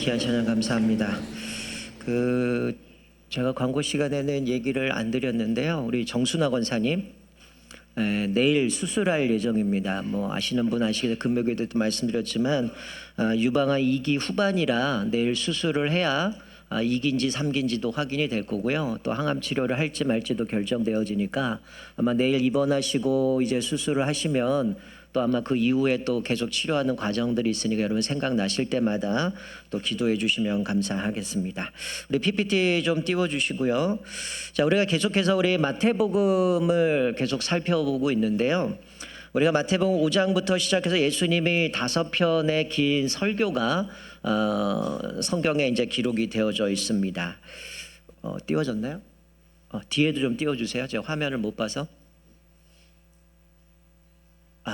귀한 찬양 감사합니다. 제가 광고 시간에는 얘기를 안 드렸는데요. 우리 정순아 권사님 내일 수술할 예정입니다. 뭐 아시는 분 아시겠죠. 금요일에도 말씀드렸지만 유방암 2기 후반이라 내일 수술을 해야 2기인지 3기인지도 확인이 될 거고요. 또 항암 치료를 할지 말지도 결정되어지니까 아마 내일 입원하시고 이제 수술을 하시면 또 아마 그 이후에 또 계속 치료하는 과정들이 있으니까 여러분 생각나실 때마다 또 기도해 주시면 감사하겠습니다. 우리 PPT 좀 띄워주시고요. 자, 우리가 계속해서 우리 마태복음을 계속 살펴보고 있는데요. 우리가 마태복음 5장부터 시작해서 예수님이 5편의 긴 설교가 성경에 이제 기록이 되어져 있습니다. 띄워졌나요? 뒤에도 좀 띄워주세요. 제가 화면을 못 봐서.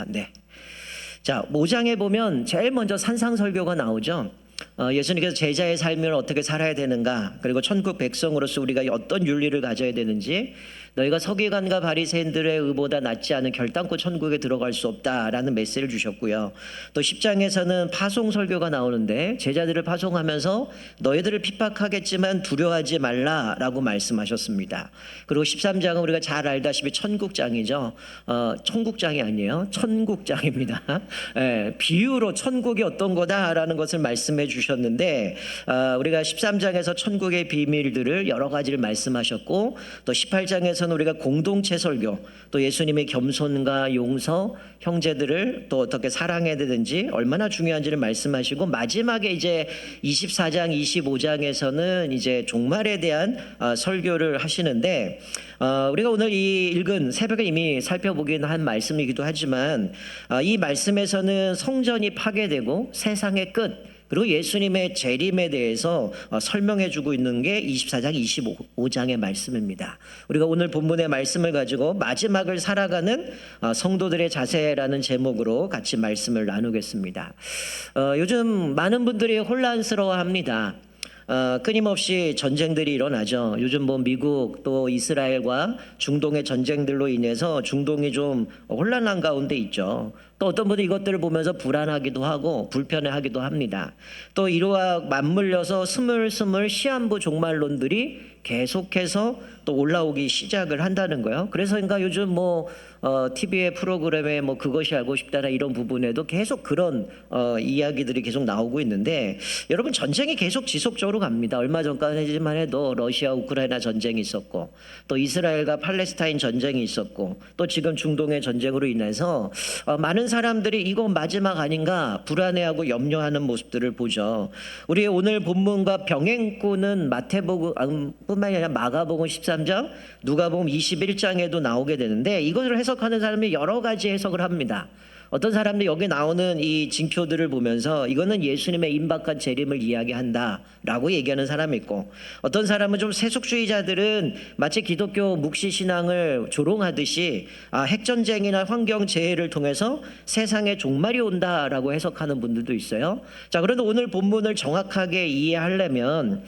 네. 자, 5장에 보면 제일 먼저 산상설교가 나오죠. 예수님께서 제자의 삶을 어떻게 살아야 되는가, 그리고 천국 백성으로서 우리가 어떤 윤리를 가져야 되는지, 너희가 서기관과 바리새인들의 의보다 낫지 않은 결단코 천국에 들어갈 수 없다라는 메시지를 주셨고요. 또 10장에서는 파송 설교가 나오는데 제자들을 파송하면서 너희들을 핍박하겠지만 두려워하지 말라라고 말씀하셨습니다. 그리고 13장은 우리가 잘 알다시피 천국장이죠. 천국장이 아니에요. 천국장입니다. 비유로 천국이 어떤 거다라는 것을 말씀해 주셨는데 우리가 13장에서 천국의 비밀들을 여러 가지를 말씀하셨고, 또 18장에서는 우리가 공동체 설교, 또 예수님의 겸손과 용서, 형제들을 또 어떻게 사랑해야 되는지 얼마나 중요한지를 말씀하시고, 마지막에 이제 24장, 25장에서는 이제 종말에 대한 설교를 하시는데, 우리가 오늘 이 읽은 새벽에 이미 살펴보긴 한 말씀이기도 하지만 이 말씀에서는 성전이 파괴되고 세상의 끝, 그리고 예수님의 재림에 대해서 설명해 주고 있는 게 24장, 25장의 말씀입니다. 우리가 오늘 본문의 말씀을 가지고 마지막을 살아가는 성도들의 자세라는 제목으로 같이 말씀을 나누겠습니다. 요즘 많은 분들이 혼란스러워합니다. 끊임없이 전쟁들이 일어나죠. 요즘 뭐 미국 또 이스라엘과 중동의 전쟁들로 인해서 중동이 좀 혼란한 가운데 있죠. 또 어떤 분은 이것들을 보면서 불안하기도 하고 불편해하기도 합니다. 또 이로와 맞물려서 스물스물 시한부 종말론들이 계속해서 또 올라오기 시작을 한다는 거예요. 그래서인가 요즘 TV의 프로그램에 그것이 알고 싶다나 이런 부분에도 계속 그런 이야기들이 계속 나오고 있는데, 여러분 전쟁이 계속 지속적으로 갑니다. 얼마 전까지만 해도 러시아 우크라이나 전쟁이 있었고, 또 이스라엘과 팔레스타인 전쟁이 있었고, 또 지금 중동의 전쟁으로 인해서 많은 사람들이 이거 마지막 아닌가 불안해하고 염려하는 모습들을 보죠. 우리 오늘 본문과 병행꾼은 마태복음 뿐만이 아니라 마가복음 13장, 누가복음 21장에도 나오게 되는데, 이것을 해석하는 사람이 여러 가지 해석을 합니다. 어떤 사람들이 여기 나오는 이 징표들을 보면서 이거는 예수님의 임박한 재림을 이야기한다라고 얘기하는 사람이 있고, 어떤 사람은 좀 세속주의자들은 마치 기독교 묵시신앙을 조롱하듯이 핵전쟁이나 환경재해를 통해서 세상에 종말이 온다라고 해석하는 분들도 있어요. 자, 그런데 오늘 본문을 정확하게 이해하려면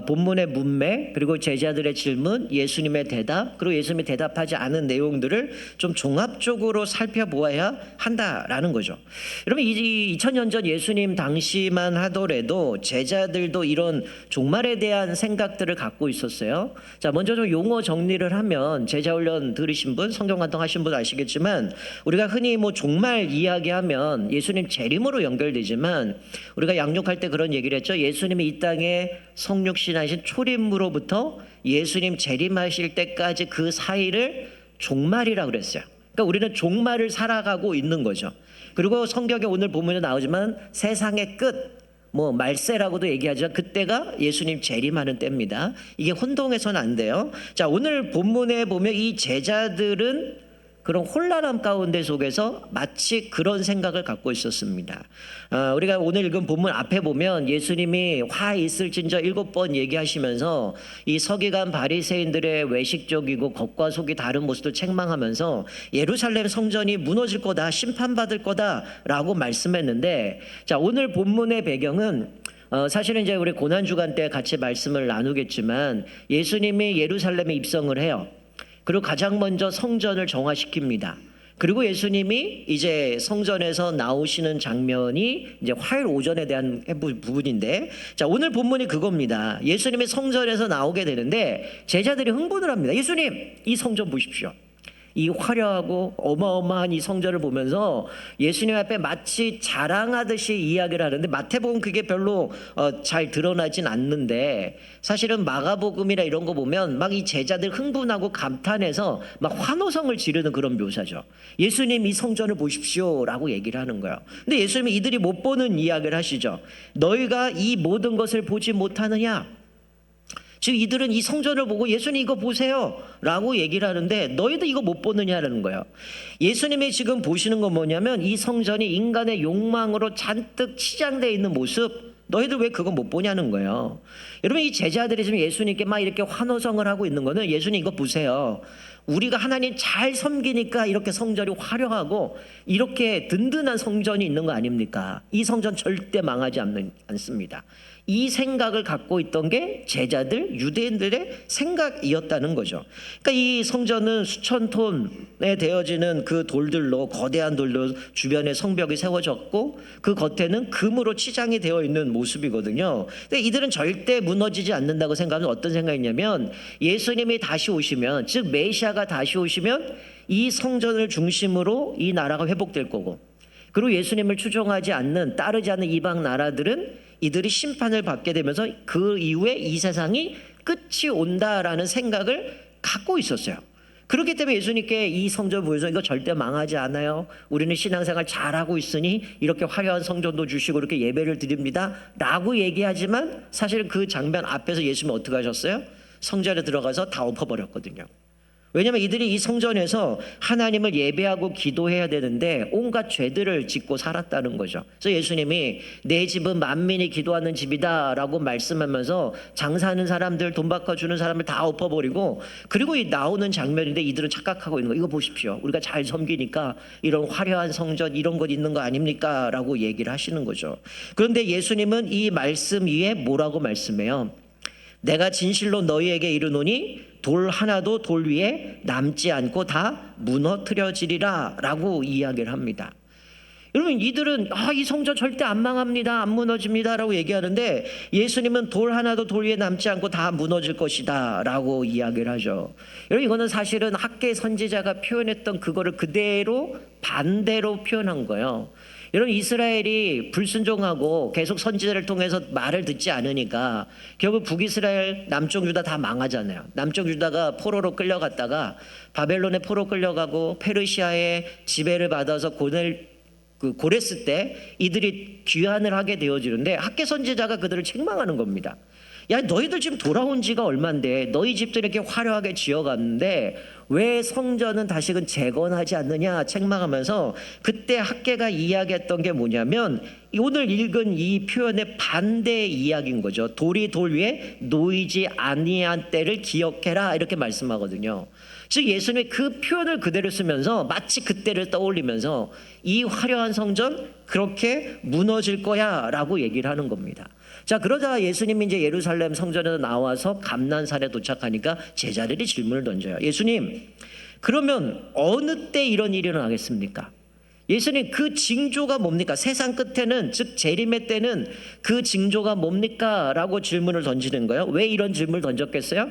본문의 문맥, 그리고 제자들의 질문, 예수님의 대답, 그리고 예수님이 대답하지 않은 내용들을 좀 종합적으로 살펴보아야 한다라는 거죠. 여러분, 2000년 전 예수님 당시만 하더라도 제자들도 이런 종말에 대한 생각들을 갖고 있었어요. 자, 먼저 좀 용어 정리를 하면, 제자훈련 들으신 분, 성경관통 하신 분 아시겠지만, 우리가 흔히 종말 이야기하면 예수님 재림으로 연결되지만, 우리가 양육할 때 그런 얘기를 했죠. 예수님이 이 땅에 성육신하신 초림으로부터 예수님 재림하실 때까지 그 사이를 종말이라고 그랬어요. 그러니까 우리는 종말을 살아가고 있는 거죠. 그리고 성경에 오늘 본문에 나오지만 세상의 끝, 말세라고도 얘기하지만 그때가 예수님 재림하는 때입니다. 이게 혼동해서는 안 돼요. 자, 오늘 본문에 보면 이 제자들은 그런 혼란함 가운데 속에서 마치 그런 생각을 갖고 있었습니다. 우리가 오늘 읽은 본문 앞에 보면 예수님이 화 있을진저 7번 얘기하시면서 이 서기관 바리새인들의 외식적이고 겉과 속이 다른 모습을 책망하면서 예루살렘 성전이 무너질 거다, 심판받을 거다라고 말씀했는데, 자, 오늘 본문의 배경은 사실은 이제 우리 고난주간 때 같이 말씀을 나누겠지만, 예수님이 예루살렘에 입성을 해요. 그리고 가장 먼저 성전을 정화시킵니다. 그리고 예수님이 이제 성전에서 나오시는 장면이 이제 화요일 오전에 대한 부분인데, 자, 오늘 본문이 그겁니다. 예수님이 성전에서 나오게 되는데 제자들이 흥분을 합니다. 예수님, 이 성전 보십시오. 이 화려하고 어마어마한 이 성전을 보면서 예수님 앞에 마치 자랑하듯이 이야기를 하는데, 마태복음 그게 별로 잘 드러나진 않는데, 사실은 마가복음이나 이런 거 보면 막 이 제자들 흥분하고 감탄해서 막 환호성을 지르는 그런 묘사죠. 예수님 이 성전을 보십시오 라고 얘기를 하는 거예요. 근데 예수님이 이들이 못 보는 이야기를 하시죠. 너희가 이 모든 것을 보지 못하느냐? 즉 이들은 이 성전을 보고 예수님 이거 보세요 라고 얘기를 하는데, 너희도 이거 못 보느냐라는 거예요. 예수님이 지금 보시는 건 뭐냐면 이 성전이 인간의 욕망으로 잔뜩 치장되어 있는 모습, 너희들 왜 그거 못 보냐는 거예요. 여러분, 이 제자들이 지금 예수님께 막 이렇게 환호성을 하고 있는 거는, 예수님 이거 보세요, 우리가 하나님 잘 섬기니까 이렇게 성전이 화려하고 이렇게 든든한 성전이 있는 거 아닙니까? 이 성전 절대 망하지 않습니다. 이 생각을 갖고 있던 게 제자들, 유대인들의 생각이었다는 거죠. 그러니까 이 성전은 수천 톤에 되어지는 그 돌들로, 거대한 돌로 주변에 성벽이 세워졌고 그 겉에는 금으로 치장이 되어 있는 모습이거든요. 근데 이들은 절대 무너지지 않는다고 생각하면 어떤 생각이냐면, 예수님이 다시 오시면, 즉 메시아가 다시 오시면 이 성전을 중심으로 이 나라가 회복될 거고, 그리고 예수님을 추종하지 않는, 따르지 않는 이방 나라들은 이들이 심판을 받게 되면서 그 이후에 이 세상이 끝이 온다라는 생각을 갖고 있었어요. 그렇기 때문에 예수님께 이 성전 보여서 이거 절대 망하지 않아요, 우리는 신앙생활 잘하고 있으니 이렇게 화려한 성전도 주시고 이렇게 예배를 드립니다 라고 얘기하지만, 사실 그 장면 앞에서 예수님이 어떻게 하셨어요? 성전에 들어가서 다 엎어버렸거든요. 왜냐하면 이들이 이 성전에서 하나님을 예배하고 기도해야 되는데 온갖 죄들을 짓고 살았다는 거죠. 그래서 예수님이 내 집은 만민이 기도하는 집이다 라고 말씀하면서 장사하는 사람들, 돈 바꿔주는 사람을 다 엎어버리고, 그리고 이 나오는 장면인데 이들은 착각하고 있는 거, 이거 보십시오, 우리가 잘 섬기니까 이런 화려한 성전 이런 것 있는 거 아닙니까 라고 얘기를 하시는 거죠. 그런데 예수님은 이 말씀 위에 뭐라고 말씀해요? 내가 진실로 너희에게 이르노니 돌 하나도 돌 위에 남지 않고 다 무너뜨려지리라 라고 이야기를 합니다. 여러분, 이들은 이 성전 절대 안 망합니다, 안 무너집니다 라고 얘기하는데, 예수님은 돌 하나도 돌 위에 남지 않고 다 무너질 것이다 라고 이야기를 하죠. 여러분, 이거는 사실은 학계 선지자가 표현했던 그거를 그대로 반대로 표현한 거예요. 여러분, 이스라엘이 불순종하고 계속 선지자를 통해서 말을 듣지 않으니까 결국 북이스라엘, 남쪽 유다 다 망하잖아요. 남쪽 유다가 포로로 끌려갔다가 바벨론에 포로 끌려가고 페르시아의 지배를 받아서 고레스 때 이들이 귀환을 하게 되어지는데, 학계 선지자가 그들을 책망하는 겁니다. 야, 너희들 지금 돌아온 지가 얼만데 너희 집들 이렇게 화려하게 지어갔는데 왜 성전은 다시금 재건하지 않느냐 책망하면서, 그때 학계가 이야기했던 게 뭐냐면 오늘 읽은 이 표현의 반대 이야기인 거죠. 돌이 돌 위에 놓이지 아니한 때를 기억해라 이렇게 말씀하거든요. 즉 예수님이 그 표현을 그대로 쓰면서 마치 그때를 떠올리면서 이 화려한 성전 그렇게 무너질 거야 라고 얘기를 하는 겁니다. 자, 그러자 예수님이 이제 예루살렘 성전에서 나와서 감난산에 도착하니까 제자들이 질문을 던져요. 예수님, 그러면 어느 때 이런 일이 일어나겠습니까? 예수님, 그 징조가 뭡니까? 세상 끝에는, 즉 재림의 때는 그 징조가 뭡니까? 라고 질문을 던지는 거예요. 왜 이런 질문을 던졌겠어요?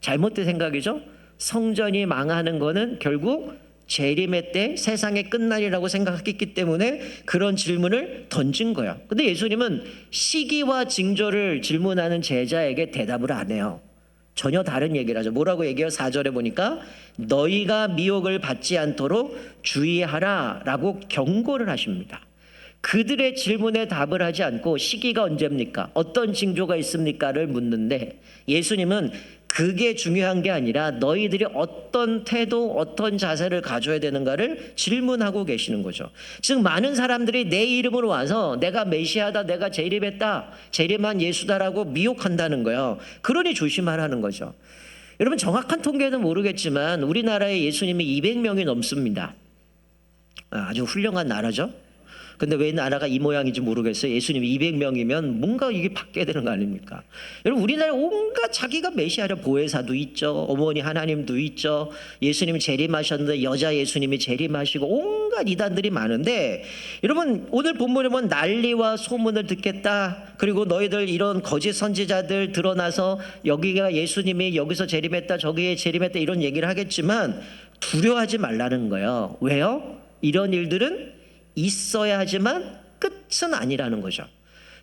잘못된 생각이죠. 성전이 망하는 거는 결국 재림의 때 세상의 끝날이라고 생각했기 때문에 그런 질문을 던진 거예요. 근데 예수님은 시기와 징조를 질문하는 제자에게 대답을 안 해요. 전혀 다른 얘기를 하죠. 뭐라고 얘기해요? 4절에 보니까 너희가 미혹을 받지 않도록 주의하라 라고 경고를 하십니다. 그들의 질문에 답을 하지 않고 시기가 언제입니까? 어떤 징조가 있습니까?를 묻는데, 예수님은 그게 중요한 게 아니라 너희들이 어떤 태도, 어떤 자세를 가져야 되는가를 질문하고 계시는 거죠. 즉 많은 사람들이 내 이름으로 와서 내가 메시아다, 내가 재림했다, 재림한 예수다라고 미혹한다는 거예요. 그러니 조심하라는 거죠. 여러분, 정확한 통계는 모르겠지만 우리나라에 예수님이 200명이 넘습니다. 아주 훌륭한 나라죠. 근데 왜 나라가 이 모양인지 모르겠어요. 예수님이 200명이면 뭔가 이게 바뀌어야 되는 거 아닙니까? 여러분 우리나라에 온갖 자기가 메시아라 보혜사도 있죠. 어머니 하나님도 있죠. 예수님이 재림하셨는데 여자 예수님이 재림하시고 온갖 이단들이 많은데 여러분 오늘 본문에 보면 난리와 소문을 듣겠다. 그리고 너희들 이런 거짓 선지자들 드러나서 여기가 예수님이 여기서 재림했다 저기에 재림했다 이런 얘기를 하겠지만 두려워하지 말라는 거예요. 왜요? 이런 일들은 있어야 하지만 끝은 아니라는 거죠.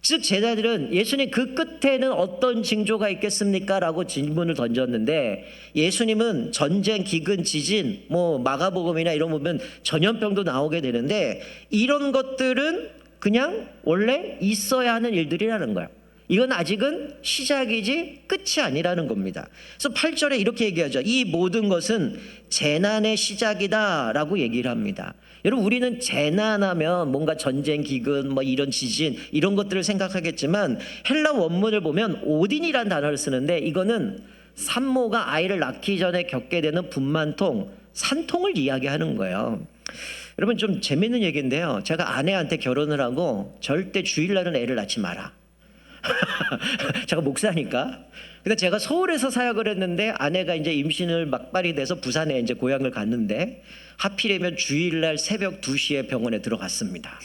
즉 제자들은 예수님 그 끝에는 어떤 징조가 있겠습니까? 라고 질문을 던졌는데 예수님은 전쟁, 기근, 지진, 마가복음이나 이런 거 보면 전염병도 나오게 되는데 이런 것들은 그냥 원래 있어야 하는 일들이라는 거예요. 이건 아직은 시작이지 끝이 아니라는 겁니다. 그래서 8절에 이렇게 얘기하죠. 이 모든 것은 재난의 시작이다라고 얘기를 합니다. 여러분 우리는 재난하면 뭔가 전쟁, 기근, 이런 지진 이런 것들을 생각하겠지만 헬라 원문을 보면 오딘이라는 단어를 쓰는데 이거는 산모가 아이를 낳기 전에 겪게 되는 분만통, 산통을 이야기하는 거예요. 여러분 좀 재밌는 얘기인데요. 제가 아내한테 결혼을 하고 절대 주일날은 애를 낳지 마라. 제가 목사니까. 근데 제가 서울에서 사역을 했는데 아내가 이제 임신을 막발이 돼서 부산에 이제 고향을 갔는데 하필이면 주일날 새벽 2시에 병원에 들어갔습니다.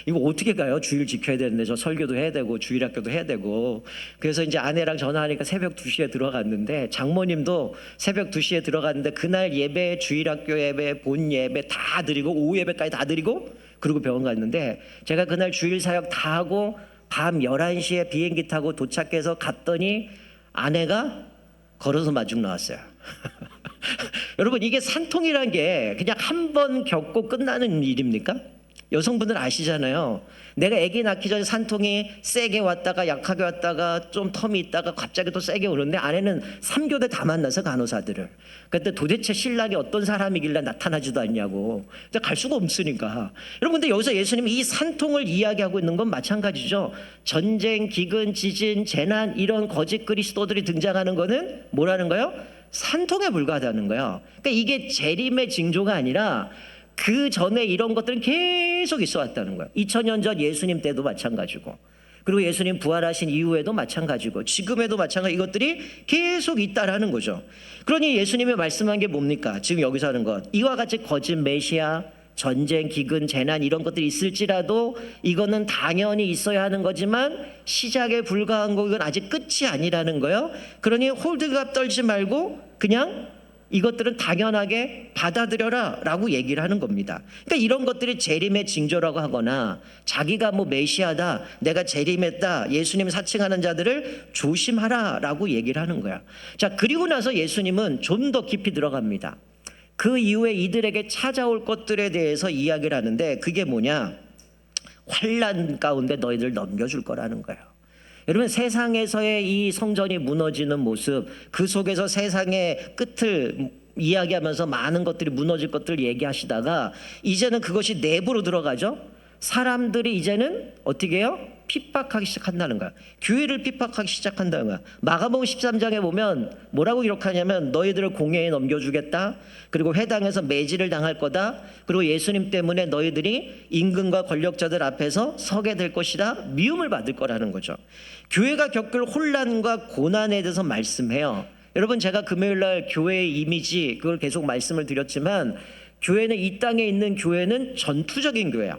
이거 어떻게 가요? 주일 지켜야 되는데 저 설교도 해야 되고 주일학교도 해야 되고. 그래서 이제 아내랑 전화하니까 새벽 2시에 들어갔는데 장모님도 새벽 2시에 들어갔는데 그날 예배, 주일학교 예배, 본 예배 다 드리고 오후 예배까지 다 드리고 그리고 병원 갔는데 제가 그날 주일 사역 다 하고 밤 11시에 비행기 타고 도착해서 갔더니 아내가 걸어서 마중 나왔어요. 여러분 이게 산통이란 게 그냥 한 번 겪고 끝나는 일입니까? 여성분들 아시잖아요. 내가 아기 낳기 전에 산통이 세게 왔다가 약하게 왔다가 좀 텀이 있다가 갑자기 또 세게 오는데 아내는 3교대 다 만나서 간호사들을. 그때 도대체 신랑이 어떤 사람이길래 나타나지도 않냐고. 갈 수가 없으니까. 여러분 근데 여기서 예수님이 이 산통을 이야기하고 있는 건 마찬가지죠. 전쟁, 기근, 지진, 재난 이런 거짓 그리스도들이 등장하는 거는 뭐라는 거예요? 산통에 불과하다는 거예요. 그러니까 이게 재림의 징조가 아니라 그 전에 이런 것들은 계속 있어 왔다는 거예요. 2000년 전 예수님 때도 마찬가지고 그리고 예수님 부활하신 이후에도 마찬가지고 지금에도 마찬가지 이것들이 계속 있다라는 거죠. 그러니 예수님이 말씀한 게 뭡니까? 지금 여기서 하는 것 이와 같이 거짓 메시아 전쟁, 기근, 재난 이런 것들이 있을지라도 이거는 당연히 있어야 하는 거지만 시작에 불과한 거 이건 아직 끝이 아니라는 거예요. 그러니 홀드갑 떨지 말고 그냥 이것들은 당연하게 받아들여라 라고 얘기를 하는 겁니다. 그러니까 이런 것들이 재림의 징조라고 하거나 자기가 메시아다 내가 재림했다 예수님 사칭하는 자들을 조심하라 라고 얘기를 하는 거야. 자 그리고 나서 예수님은 좀 더 깊이 들어갑니다. 그 이후에 이들에게 찾아올 것들에 대해서 이야기를 하는데 그게 뭐냐? 환난 가운데 너희들 넘겨줄 거라는 거예요. 여러분 세상에서의 이 성전이 무너지는 모습 그 속에서 세상의 끝을 이야기하면서 많은 것들이 무너질 것들을 얘기하시다가 이제는 그것이 내부로 들어가죠. 사람들이 이제는 어떻게 해요? 핍박하기 시작한다는 거야. 교회를 핍박하기 시작한다는 거야. 마가복음 13장에 보면 뭐라고 기록하냐면 너희들을 공회에 넘겨주겠다. 그리고 회당에서 매질을 당할 거다. 그리고 예수님 때문에 너희들이 임금과 권력자들 앞에서 서게 될 것이다. 미움을 받을 거라는 거죠. 교회가 겪을 혼란과 고난에 대해서 말씀해요. 여러분 제가 금요일날 교회의 이미지 그걸 계속 말씀을 드렸지만 교회는 이 땅에 있는 교회는 전투적인 교회야.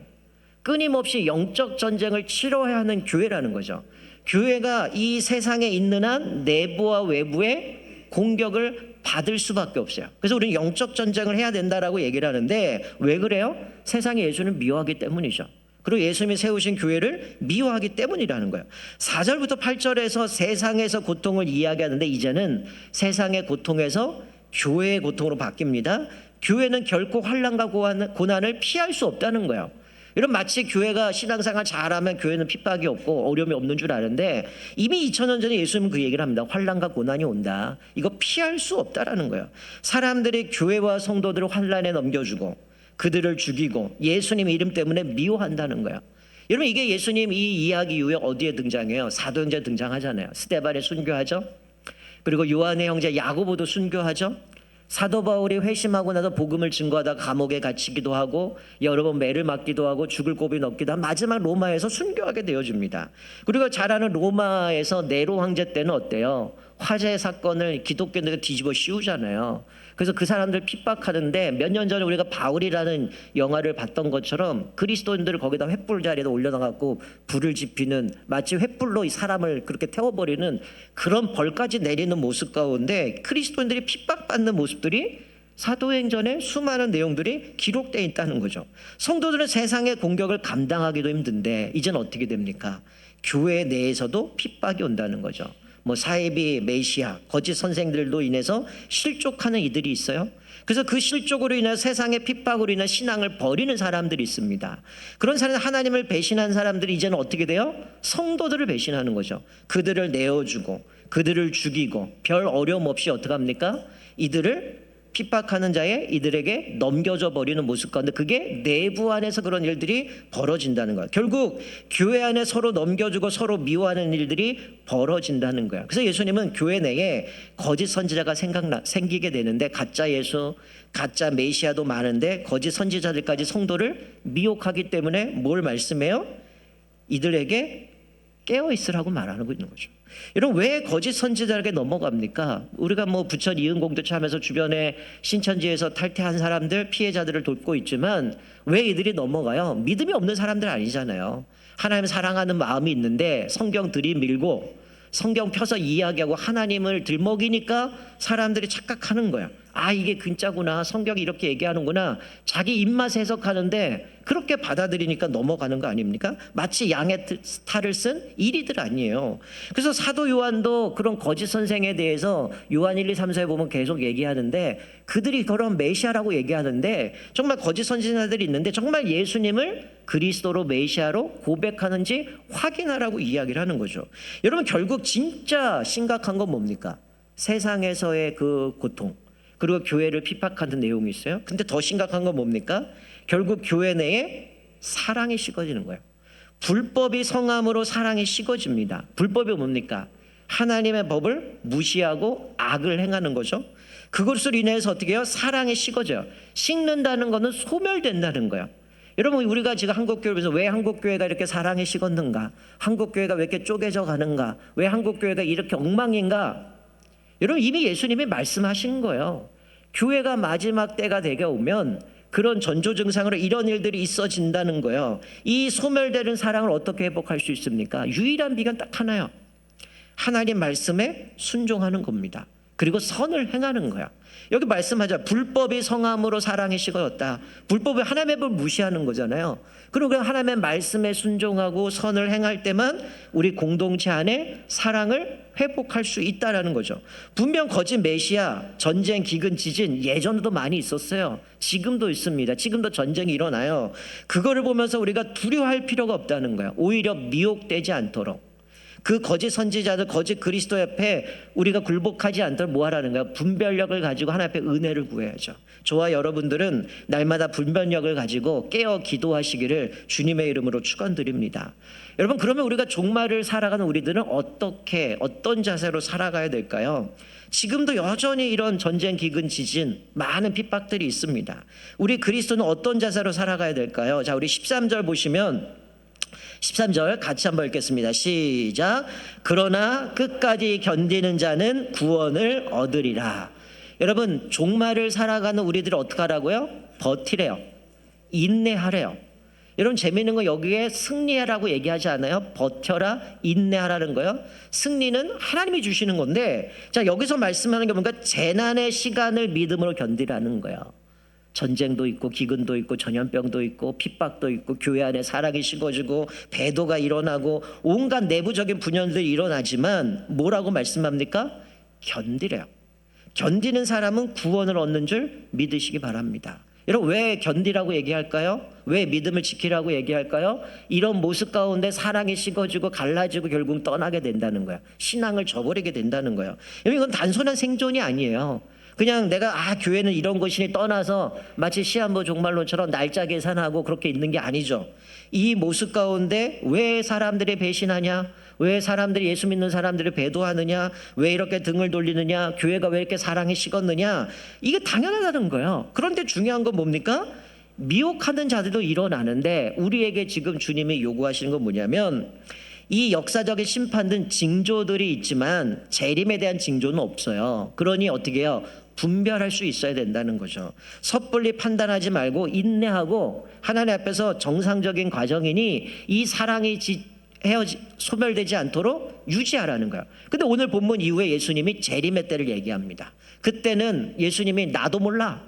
끊임없이 영적 전쟁을 치러야 하는 교회라는 거죠. 교회가 이 세상에 있는 한 내부와 외부의 공격을 받을 수밖에 없어요. 그래서 우리는 영적 전쟁을 해야 된다라고 얘기를 하는데 왜 그래요? 세상에 예수를 미워하기 때문이죠. 그리고 예수님이 세우신 교회를 미워하기 때문이라는 거예요. 4절부터 8절에서 세상에서 고통을 이야기하는데 이제는 세상의 고통에서 교회의 고통으로 바뀝니다. 교회는 결코 환난과 고난을 피할 수 없다는 거예요. 이런 마치 교회가 신앙생활 잘하면 교회는 핍박이 없고 어려움이 없는 줄 아는데 이미 2000년 전에 예수님은 그 얘기를 합니다. 환난과 고난이 온다. 이거 피할 수 없다라는 거예요. 사람들이 교회와 성도들을 환난에 넘겨주고 그들을 죽이고 예수님 이름 때문에 미워한다는 거예요. 여러분 이게 예수님 이 이야기 이후에 어디에 등장해요? 사도행전에 등장하잖아요. 스데반에 순교하죠. 그리고 요한의 형제 야고보도 순교하죠. 사도 바울이 회심하고 나서 복음을 증거하다 감옥에 갇히기도 하고 여러 번 매를 맞기도 하고 죽을 고비 넘기도 하고 마지막 로마에서 순교하게 되어집니다. 그리고 잘 아는 로마에서 네로 황제 때는 어때요? 화재 사건을 기독교인들이 뒤집어 씌우잖아요. 그래서 그 사람들 핍박하는데 몇 년 전에 우리가 바울이라는 영화를 봤던 것처럼 그리스도인들을 거기다 횃불 자리에 올려놔갖고 불을 지피는, 마치 횃불로 이 사람을 그렇게 태워버리는 그런 벌까지 내리는 모습 가운데 그리스도인들이 핍박받는 모습들이 사도행전에 수많은 내용들이 기록되어 있다는 거죠. 성도들은 세상의 공격을 감당하기도 힘든데 이제는 어떻게 됩니까? 교회 내에서도 핍박이 온다는 거죠. 뭐 사이비, 메시아, 거짓 선생들도 인해서 실족하는 이들이 있어요. 그래서 그 실족으로 인해 세상의 핍박으로 인해 신앙을 버리는 사람들이 있습니다. 그런 사람, 하나님을 배신한 사람들이 이제는 어떻게 돼요? 성도들을 배신하는 거죠. 그들을 내어주고 그들을 죽이고 별 어려움 없이 어떻게 합니까? 이들을 핍박하는 자에 이들에게 넘겨져 버리는 모습 가운데 그게 내부 안에서 그런 일들이 벌어진다는 거예요. 결국 교회 안에 서로 넘겨주고 서로 미워하는 일들이 벌어진다는 거예요. 그래서 예수님은 교회 내에 거짓 선지자가 생기게 되는데 가짜 예수, 가짜 메시아도 많은데 거짓 선지자들까지 성도를 미혹하기 때문에 뭘 말씀해요? 이들에게 깨어 있으라고 말하고 있는 거죠. 여러분, 왜 거짓 선지자에게 넘어갑니까? 우리가 뭐 부천 이은공동체 하면서 주변에 신천지에서 탈퇴한 사람들, 피해자들을 돕고 있지만 왜 이들이 넘어가요? 믿음이 없는 사람들 아니잖아요. 하나님 사랑하는 마음이 있는데 성경 들이밀고 성경 펴서 이야기하고 하나님을 들먹이니까 사람들이 착각하는 거야. 아, 이게 근짜구나, 성경이 이렇게 얘기하는구나, 자기 입맛에 해석하는데 그렇게 받아들이니까 넘어가는 거 아닙니까? 마치 양의 탈을 쓴 이리들 아니에요. 그래서 사도 요한도 그런 거짓 선생에 대해서 요한 1, 2, 3, 4에 보면 계속 얘기하는데 그들이 그런 메시아라고 얘기하는데 정말 거짓 선지자들이 있는데 정말 예수님을 그리스도로 메시아로 고백하는지 확인하라고 이야기를 하는 거죠. 여러분, 결국 진짜 심각한 건 뭡니까? 세상에서의 그 고통, 그리고 교회를 핍박하는 내용이 있어요. 근데 더 심각한 건 뭡니까? 결국 교회 내에 사랑이 식어지는 거예요. 불법이 성함으로 사랑이 식어집니다. 불법이 뭡니까? 하나님의 법을 무시하고 악을 행하는 거죠. 그것으로 인해서 어떻게 해요? 사랑이 식어져요. 식는다는 거는 소멸된다는 거예요. 여러분, 우리가 지금 한국교회에서 왜 한국교회가 이렇게 사랑이 식었는가? 한국교회가 왜 이렇게 쪼개져 가는가? 왜 한국교회가 이렇게 엉망인가? 여러분, 이미 예수님이 말씀하신 거예요. 교회가 마지막 때가 되게 오면 그런 전조 증상으로 이런 일들이 있어진다는 거예요. 이 소멸되는 사랑을 어떻게 회복할 수 있습니까? 유일한 비결은 딱 하나요. 하나님 말씀에 순종하는 겁니다. 그리고 선을 행하는 거야. 여기 말씀하자. 불법이 성함으로 사랑이 식어졌다. 불법이 하나님의 법을 무시하는 거잖아요. 그리고 하나님의 말씀에 순종하고 선을 행할 때만 우리 공동체 안에 사랑을 회복할 수 있다라는 거죠. 분명 거짓 메시아, 전쟁, 기근, 지진 예전에도 많이 있었어요. 지금도 있습니다. 지금도 전쟁이 일어나요. 그거를 보면서 우리가 두려워할 필요가 없다는 거예요. 오히려 미혹되지 않도록. 그 거짓 선지자들, 거짓 그리스도 옆에 우리가 굴복하지 않도록 뭐 하라는 거야? 분별력을 가지고 하나님 앞에 은혜를 구해야죠. 저와 여러분들은 날마다 분별력을 가지고 깨어 기도하시기를 주님의 이름으로 축원드립니다. 여러분, 그러면 우리가 종말을 살아가는 우리들은 어떤 자세로 살아가야 될까요? 지금도 여전히 이런 전쟁, 기근, 지진, 많은 핍박들이 있습니다. 우리 그리스도는 어떤 자세로 살아가야 될까요? 자, 우리 13절 보시면 13절 같이 한번 읽겠습니다. 시작. 그러나 끝까지 견디는 자는 구원을 얻으리라. 여러분, 종말을 살아가는 우리들이 어떻게 하라고요? 버티래요. 인내하래요. 여러분, 재미있는 건 여기에 승리하라고 얘기하지 않아요? 버텨라, 인내하라는 거예요. 승리는 하나님이 주시는 건데, 자, 여기서 말씀하는 게 뭔가 재난의 시간을 믿음으로 견디라는 거예요. 전쟁도 있고 기근도 있고 전염병도 있고 핍박도 있고 교회 안에 사랑이 식어지고 배도가 일어나고 온갖 내부적인 분열들이 일어나지만 뭐라고 말씀합니까? 견디래요. 견디는 사람은 구원을 얻는 줄 믿으시기 바랍니다. 여러분, 왜 견디라고 얘기할까요? 왜 믿음을 지키라고 얘기할까요? 이런 모습 가운데 사랑이 식어지고 갈라지고 결국 떠나게 된다는 거예요. 신앙을 저버리게 된다는 거예요. 이건 단순한 생존이 아니에요. 그냥 내가 교회는 이런 것이니 떠나서 마치 시한부 종말론처럼 날짜 계산하고 그렇게 있는 게 아니죠. 이 모습 가운데 왜 사람들이 배신하냐? 왜 사람들이 예수 믿는 사람들을 배도하느냐? 왜 이렇게 등을 돌리느냐? 교회가 왜 이렇게 사랑이 식었느냐? 이게 당연하다는 거예요. 그런데 중요한 건 뭡니까? 미혹하는 자들도 일어나는데 우리에게 지금 주님이 요구하시는 건 뭐냐면 이 역사적인 심판된 징조들이 있지만 재림에 대한 징조는 없어요. 그러니 어떻게 해요? 분별할 수 있어야 된다는 거죠. 섣불리 판단하지 말고 인내하고 하나님 앞에서 정상적인 과정이니 이 사랑이 소멸되지 않도록 유지하라는 거예요. 근데 오늘 본문 이후에 예수님이 재림의 때를 얘기합니다. 그때는 예수님이 나도 몰라,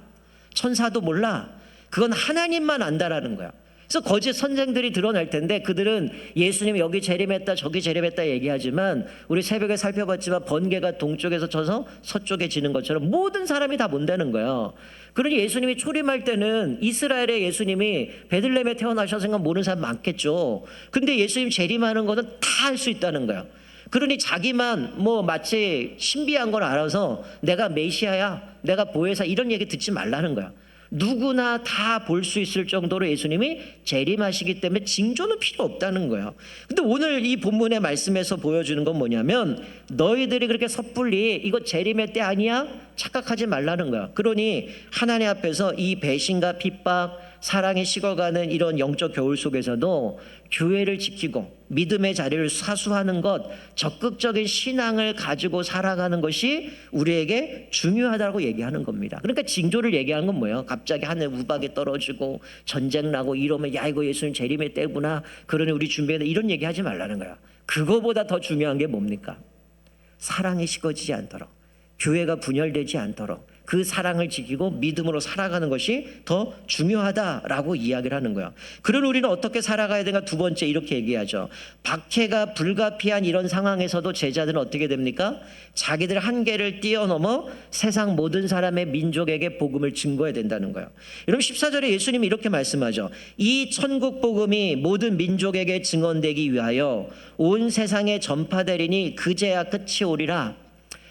천사도 몰라, 그건 하나님만 안다라는 거야. 그래서 거짓 선생들이 드러날 텐데 그들은 예수님이 여기 재림했다 저기 재림했다 얘기하지만 우리 새벽에 살펴봤지만 번개가 동쪽에서 쳐서 서쪽에 지는 것처럼 모든 사람이 다 본다는 거예요. 그러니 예수님이 초림할 때는 이스라엘의 예수님이 베들레헴에 태어나셔서 생각 모르는 사람 많겠죠. 근데 예수님 재림하는 것은 다 할 수 있다는 거예요. 그러니 자기만 마치 신비한 걸 알아서 내가 메시아야, 내가 보혜사 이런 얘기 듣지 말라는 거야. 누구나 다 볼 수 있을 정도로 예수님이 재림하시기 때문에 징조는 필요 없다는 거예요. 근데 오늘 이 본문의 말씀에서 보여주는 건 뭐냐면 너희들이 그렇게 섣불리 이거 재림의 때 아니야? 착각하지 말라는 거야. 그러니 하나님 앞에서 이 배신과 핍박, 사랑이 식어가는 이런 영적 겨울 속에서도 교회를 지키고 믿음의 자리를 사수하는 것, 적극적인 신앙을 가지고 살아가는 것이 우리에게 중요하다고 얘기하는 겁니다. 그러니까 징조를 얘기하는 건 뭐예요? 갑자기 하늘 우박이 떨어지고 전쟁 나고 이러면 야 이거 예수님 재림의 때구나, 그러니 우리 준비해야 이런 얘기하지 말라는 거야. 그거보다 더 중요한 게 뭡니까? 사랑이 식어지지 않도록, 교회가 분열되지 않도록 그 사랑을 지키고 믿음으로 살아가는 것이 더 중요하다라고 이야기를 하는 거예요. 그런 우리는 어떻게 살아가야 되는가? 두 번째 이렇게 얘기하죠. 박해가 불가피한 이런 상황에서도 제자들은 어떻게 됩니까? 자기들 한계를 뛰어넘어 세상 모든 사람의 민족에게 복음을 증거해야 된다는 거예요. 여러분 14절에 예수님이 이렇게 말씀하죠. 이 천국 복음이 모든 민족에게 증언되기 위하여 온 세상에 전파되리니 그제야 끝이 오리라.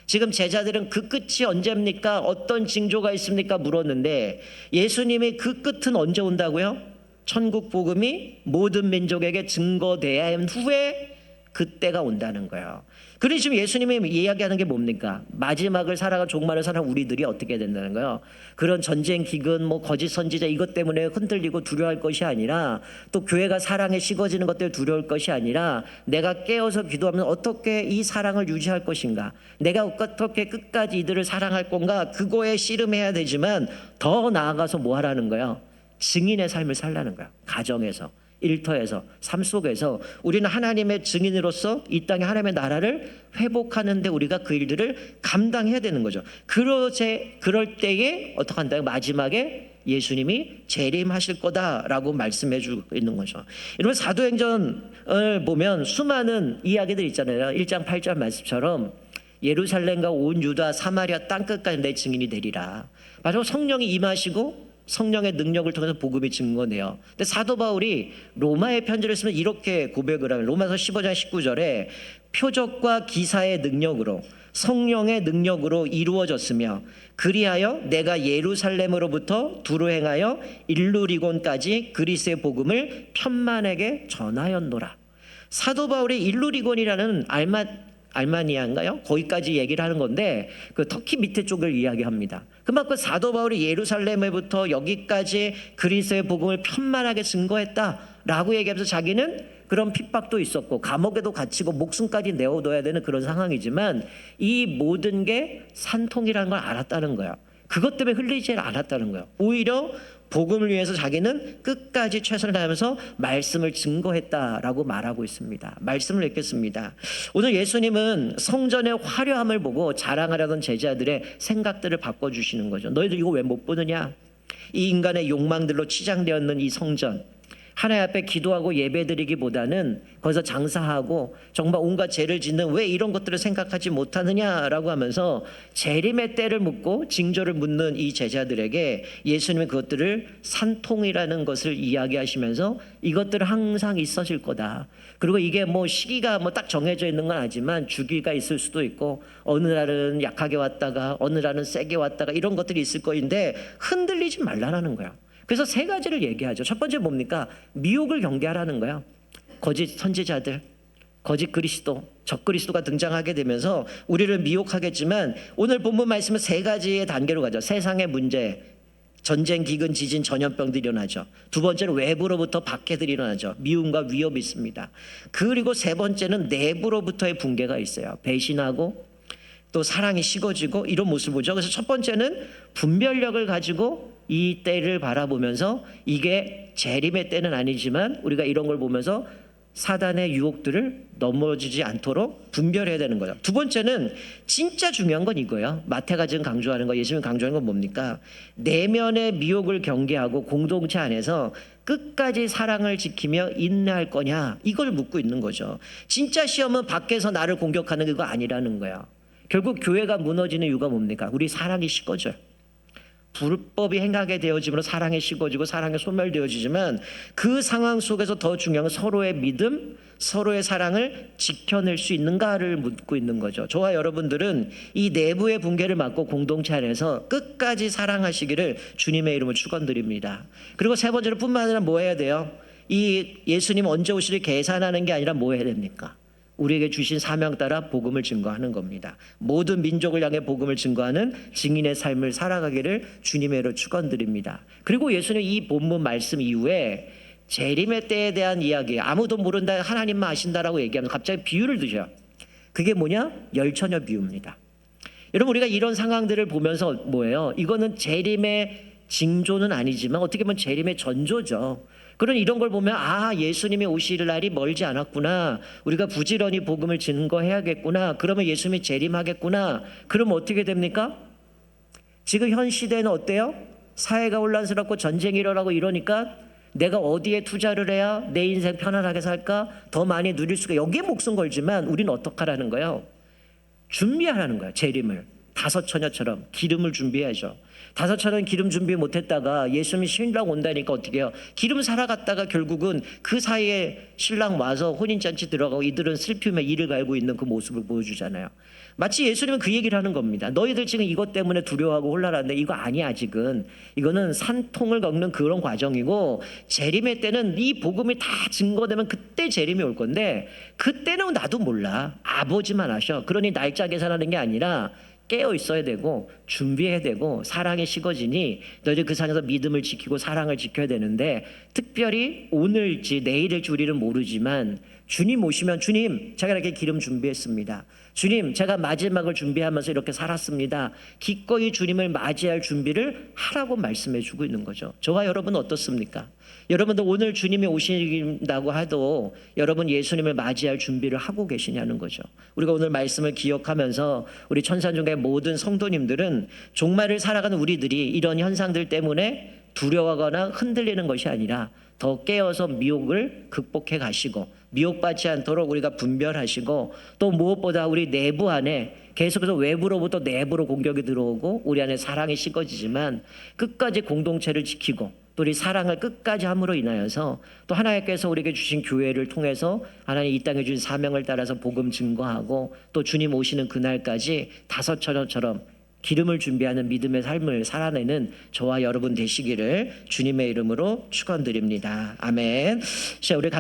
지금 제자들은 그 끝이 언제입니까? 어떤 징조가 있습니까? 물었는데 예수님이 그 끝은 언제 온다고요? 천국 복음이 모든 민족에게 증거돼야 한 후에 그때가 온다는 거예요. 그러니 지금 예수님이 이야기하는 게 뭡니까? 마지막을 살아가 종말을 살아가 우리들이 어떻게 된다는 거예요? 그런 전쟁 기근, 거짓 선지자 이것 때문에 흔들리고 두려워할 것이 아니라 또 교회가 사랑에 식어지는 것 때문에 두려울 것이 아니라 내가 깨어서 기도하면 어떻게 이 사랑을 유지할 것인가? 내가 어떻게 끝까지 이들을 사랑할 건가? 그거에 씨름해야 되지만 더 나아가서 뭐 하라는 거예요? 증인의 삶을 살라는 거예요. 가정에서. 일터에서 삶 속에서 우리는 하나님의 증인으로서 이 땅에 하나님의 나라를 회복하는데 우리가 그 일들을 감당해야 되는 거죠. 그럴 때에 어떻게 한다요? 마지막에 예수님이 재림하실 거다라고 말씀해 주고 있는 거죠. 여러분 사도행전을 보면 수많은 이야기들 있잖아요. 1장 8절 말씀처럼 예루살렘과 온 유다 사마리아 땅끝까지 내 증인이 되리라. 마지막 성령이 임하시고 성령의 능력을 통해서 복음이 증거돼요. 근데 사도 바울이 로마의 편지를 쓰면 이렇게 고백을 하면 로마서 15장 19절에 표적과 기사의 능력으로 성령의 능력으로 이루어졌으며 그리하여 내가 예루살렘으로부터 두루 행하여 일루리곤까지 그리스의 복음을 편만에게 전하였노라. 사도 바울이 일루리곤이라는 알마니아인가요? 거기까지 얘기를 하는 건데 그 터키 밑에 쪽을 이야기합니다. 그만큼 사도 바울이 예루살렘에부터 여기까지 그리스도의 복음을 편만하게 증거했다라고 얘기하면서 자기는 그런 핍박도 있었고 감옥에도 갇히고 목숨까지 내어둬야 되는 그런 상황이지만 이 모든 게 산통이라는 걸 알았다는 거야. 그것 때문에 흘리지 않았다는 거야. 오히려 복음을 위해서 자기는 끝까지 최선을 다하면서 말씀을 증거했다라고 말하고 있습니다. 말씀을 읽겠습니다. 오늘 예수님은 성전의 화려함을 보고 자랑하려던 제자들의 생각들을 바꿔주시는 거죠. 너희들 이거 왜 못 보느냐? 이 인간의 욕망들로 치장되어 있는 이 성전, 하나님 앞에 기도하고 예배드리기보다는 거기서 장사하고 정말 온갖 죄를 짓는 왜 이런 것들을 생각하지 못하느냐라고 하면서 재림의 때를 묻고 징조를 묻는 이 제자들에게 예수님은 그것들을 산통이라는 것을 이야기하시면서 이것들은 항상 있어질 거다. 그리고 이게 뭐 시기가 뭐 딱 정해져 있는 건 아니지만 주기가 있을 수도 있고 어느 날은 약하게 왔다가 어느 날은 세게 왔다가 이런 것들이 있을 거인데 흔들리지 말라라는 거야. 그래서 세 가지를 얘기하죠. 첫 번째 뭡니까? 미혹을 경계하라는 거야. 거짓 선지자들, 거짓 그리스도, 적그리스도가 등장하게 되면서 우리를 미혹하겠지만 오늘 본문 말씀은 세 가지의 단계로 가죠. 세상의 문제, 전쟁, 기근, 지진, 전염병들이 일어나죠. 두 번째는 외부로부터 박해들이 일어나죠. 미움과 위협이 있습니다. 그리고 세 번째는 내부로부터의 붕괴가 있어요. 배신하고 또 사랑이 식어지고 이런 모습을 보죠. 그래서 첫 번째는 분별력을 가지고 이 때를 바라보면서 이게 재림의 때는 아니지만 우리가 이런 걸 보면서 사단의 유혹들을 넘어지지 않도록 분별해야 되는 거예요. 두 번째는 진짜 중요한 건 이거예요. 마태가 지금 강조하는 거, 예수님 강조하는 건 뭡니까? 내면의 미혹을 경계하고 공동체 안에서 끝까지 사랑을 지키며 인내할 거냐, 이걸 묻고 있는 거죠. 진짜 시험은 밖에서 나를 공격하는 그거 아니라는 거예요. 결국 교회가 무너지는 이유가 뭡니까? 우리 사랑이 식어져요. 불법이 행하게 되어짐으로 사랑이 식어지고 사랑이 소멸되어지지만 그 상황 속에서 더 중요한 건 서로의 믿음, 서로의 사랑을 지켜낼 수 있는가를 묻고 있는 거죠. 저와 여러분들은 이 내부의 붕괴를 막고 공동체 안에서 끝까지 사랑하시기를 주님의 이름으로 축원드립니다. 그리고 세 번째로 뿐만 아니라 뭐 해야 돼요? 이 예수님 언제 오시를 계산하는 게 아니라 뭐 해야 됩니까? 우리에게 주신 사명 따라 복음을 증거하는 겁니다. 모든 민족을 향해 복음을 증거하는 증인의 삶을 살아가기를 주님의 이름으로 축원드립니다. 그리고 예수님 이 본문 말씀 이후에 재림의 때에 대한 이야기, 아무도 모른다 하나님만 아신다라고 얘기하면서 갑자기 비유를 드셔요. 그게 뭐냐? 열처녀 비유입니다. 여러분, 우리가 이런 상황들을 보면서 뭐예요? 이거는 재림의 징조는 아니지만 어떻게 보면 재림의 전조죠. 그런 이런 걸 보면 예수님이 오실 날이 멀지 않았구나. 우리가 부지런히 복음을 증거해야겠구나. 그러면 예수님이 재림하겠구나. 그러면 어떻게 됩니까? 지금 현 시대는 어때요? 사회가 혼란스럽고 전쟁이 일어나고 이러니까 내가 어디에 투자를 해야 내 인생 편안하게 살까? 더 많이 누릴 수가 여기에 목숨 걸지만 우리는 어떡하라는 거예요? 준비하라는 거예요. 재림을. 다섯 처녀처럼 기름을 준비해야죠. 다섯 처녀는 기름 준비 못했다가 예수님이 신랑 온다니까 어떻게 해요? 기름 살아갔다가 결국은 그 사이에 신랑 와서 혼인잔치 들어가고 이들은 슬픔에 이를 갈고 있는 그 모습을 보여주잖아요. 마치 예수님은 그 얘기를 하는 겁니다. 너희들 지금 이것 때문에 두려워하고 혼란한데 이거 아니야. 아직은 이거는 산통을 겪는 그런 과정이고 재림의 때는 이 복음이 다 증거되면 그때 재림이 올 건데 그때는 나도 몰라. 아버지만 아셔. 그러니 날짜 계산하는 게 아니라 깨어 있어야 되고 준비해야 되고 사랑이 식어지니 너희들 그 상에서 믿음을 지키고 사랑을 지켜야 되는데 특별히 오늘일지 내일일지 우리는 모르지만 주님 오시면 주님 제가 이렇게 기름 준비했습니다. 주님 제가 마지막을 준비하면서 이렇게 살았습니다. 기꺼이 주님을 맞이할 준비를 하라고 말씀해 주고 있는 거죠. 저와 여러분은 어떻습니까? 여러분도 오늘 주님이 오신다고 해도 여러분 예수님을 맞이할 준비를 하고 계시냐는 거죠. 우리가 오늘 말씀을 기억하면서 우리 천산중의 모든 성도님들은 종말을 살아가는 우리들이 이런 현상들 때문에 두려워하거나 흔들리는 것이 아니라 더 깨어서 미혹을 극복해 가시고 미혹받지 않도록 우리가 분별하시고 또 무엇보다 우리 내부 안에 계속해서 외부로부터 내부로 공격이 들어오고 우리 안에 사랑이 식어지지만 끝까지 공동체를 지키고 또 우리 사랑을 끝까지 함으로 인하여서 또 하나님께서 우리에게 주신 교회를 통해서 하나님 이 땅에 주신 사명을 따라서 복음 증거하고 또 주님 오시는 그날까지 다섯 처녀처럼 기름을 준비하는 믿음의 삶을 살아내는 저와 여러분 되시기를 주님의 이름으로 축원드립니다. 아멘. 자, 우리